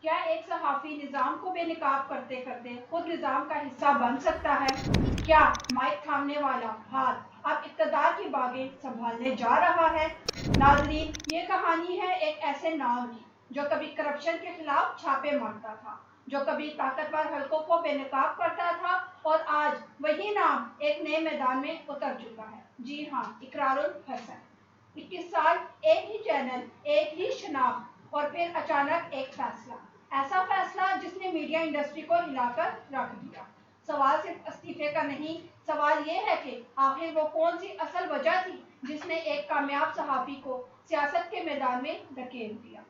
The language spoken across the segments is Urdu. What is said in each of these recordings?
کیا ایک صحافی نظام کو بے نقاب کرتے کرتے خود نظام کا حصہ بن سکتا ہے؟ کیا مائک تھامنے والا ہاتھ اب اقتدار کی باغیں سنبھالنے جا رہا ہے؟ ناظرین، یہ کہانی ہے ایک ایسے نام کی جو کبھی کرپشن کے خلاف چھاپے مارتا تھا، جو کبھی طاقتور حلقوں کو بے نقاب کرتا تھا، اور آج وہی نام ایک نئے میدان میں اتر چکا ہے۔ جی ہاں، اقرار الحسن۔ 21 سال، ایک ہی چینل، ایک ہی شناخت، اور پھر اچانک ایک فیصلہ، ایسا فیصلہ جس نے میڈیا انڈسٹری کو ہلا کر رکھ دیا۔ سوال صرف استعفے کا نہیں، سوال یہ ہے کہ آخر وہ کون سی اصل وجہ تھی جس نے ایک کامیاب صحافی کو سیاست کے میدان میں دھکیل دیا۔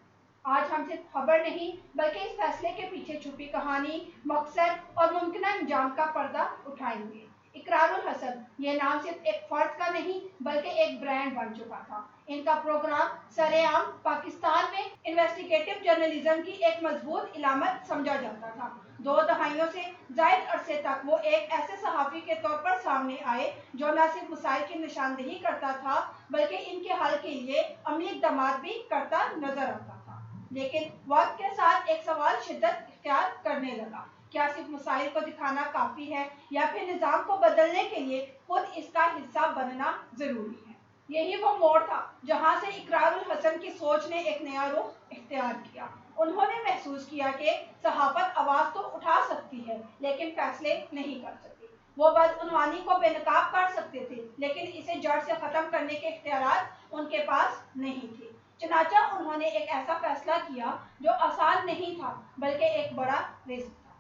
آج ہم صرف خبر نہیں بلکہ اس فیصلے کے پیچھے چھپی کہانی، مقصد اور ممکنہ انجام کا پردہ اٹھائیں گے۔ اقرار الحسن، یہ نام صرف ایک فرد کا نہیں بلکہ ایک برانڈ بن چکا تھا۔ ان کا پروگرام سرِ عام پاکستان میں انویسٹیگیٹو جرنلزم کی ایک مضبوط علامت سمجھا جاتا تھا۔ 2 دہائیوں سے زائد عرصے تک وہ ایک ایسے صحافی کے طور پر سامنے آئے جو نہ صرف مسائل کی نشاندہی کرتا تھا بلکہ ان کے حل کے لیے عملی اقدامات بھی کرتا نظر آتا تھا۔ لیکن وقت کے ساتھ ایک سوال شدت اختیار کرنے لگا: کیا صرف مسائل کو دکھانا کافی ہے یا پھر نظام کو بدلنے کے لیے خود اس کا حصہ بننا ضروری ہے؟ یہی وہ موڑ تھا جہاں سے اقرار الحسن کی سوچ نے ایک نیا رخ اختیار کیا۔ انہوں نے محسوس کیا کہ صحافت آواز تو اٹھا سکتی ہے لیکن فیصلے نہیں کر سکتی۔ وہ بدعنوانی کو بے نقاب کر سکتے تھے لیکن اسے جڑ سے ختم کرنے کے اختیارات ان کے پاس نہیں تھے۔ چنانچہ انہوں نے ایک ایسا فیصلہ کیا جو آسان نہیں تھا بلکہ ایک بڑا رسک تھا۔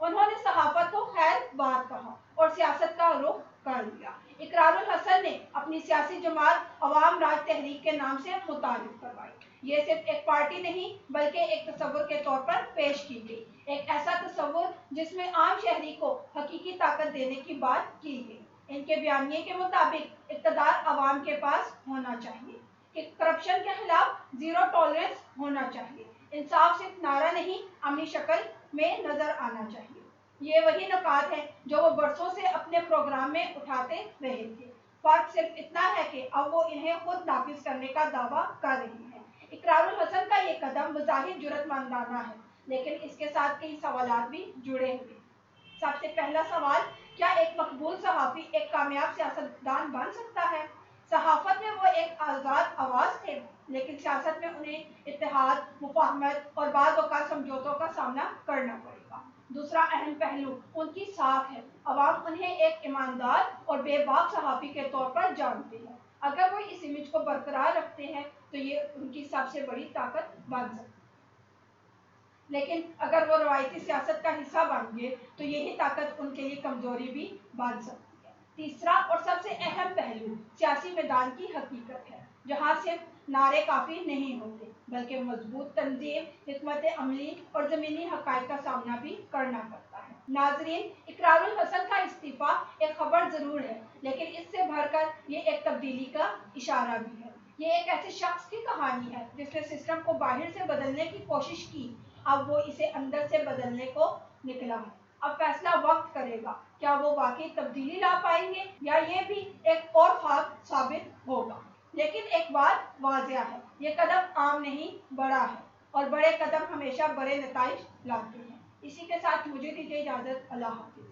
انہوں نے صحافت کو خیر بات کہا اور سیاست کا رخ کر لیا۔ اقرار الحسن نے اپنی سیاسی جماعت عوام راج تحریک کے نام سے متعارف کروائی۔ یہ صرف ایک پارٹی نہیں بلکہ ایک تصور کے طور پر پیش کی گئی، ایک ایسا تصور جس میں عام شہری کو حقیقی طاقت دینے کی بات کی گئی۔ ان کے بیانیے کے مطابق اقتدار عوام کے پاس ہونا چاہیے، کہ کرپشن کے خلاف زیرو ٹالرنس ہونا چاہیے، انصاف صرف نعرہ نہیں عملی شکل میں نظر آنا چاہیے۔ یہ وہی نکات ہیں جو وہ برسوں سے اپنے پروگرام میں اٹھاتے رہے تھے۔ فرق صرف اتنا ہے کہ اب وہ انہیں خود نافذ کرنے کا دعویٰ کر رہے ہیں۔ اقرار الحسن کا یہ قدم بظاہر جرأتمندانہ ہے لیکن اس کے ساتھ کئی سوالات بھی جڑے ہوئے ہیں۔ سب سے پہلا سوال: کیا ایک مقبول صحافی ایک کامیاب سیاستدان بن سکتا ہے؟ صحافت میں وہ ایک آزاد آواز تھے لیکن سیاست میں انہیں اتحاد، مفاہمت اور بعض اوقات سمجھوتوں کا سامنا کرنا پڑے گا۔ دوسرا اہم پہلو ان کی ساکھ ہے۔ عوام انہیں ایک ایماندار اور بے باک صحافی کے طور پر جانتے ہیں۔ اگر وہ اس امیج کو برقرار رکھتے ہیں تو یہ ان کی سب سے بڑی طاقت بن سکتی ہے، لیکن اگر وہ روایتی سیاست کا حصہ بن گئے تو یہی طاقت ان کے لیے کمزوری بھی بن سکتی ہے۔ تیسرا اور سب سے اہم پہلو سیاسی میدان کی حقیقت ہے، جہاں صرف نعرے کافی نہیں ہوتے بلکہ مضبوط تنظیم، حکمت عملی اور زمینی حقائق کا سامنا بھی کرنا پڑتا ہے۔ ناظرین، اقرار الحسن کا استعفیٰ ایک خبر ضرور ہے لیکن اس سے بڑھ کر یہ ایک تبدیلی کا اشارہ بھی ہے۔ یہ ایک ایسے شخص کی کہانی ہے جس نے سسٹم کو باہر سے بدلنے کی کوشش کی، اب وہ اسے اندر سے بدلنے کو نکلا ہے۔ اب فیصلہ وقت کرے گا، کیا وہ واقعی تبدیلی لا پائیں گے یا یہ بھی ایک اور خواب ثابت ہوگا۔ لیکن ایک بات واضح ہے، یہ قدم عام نہیں، بڑا ہے، اور بڑے قدم ہمیشہ بڑے نتائج لاتے ہیں۔ اسی کے ساتھ مجھے دیجیے اجازت، اللہ حافظ۔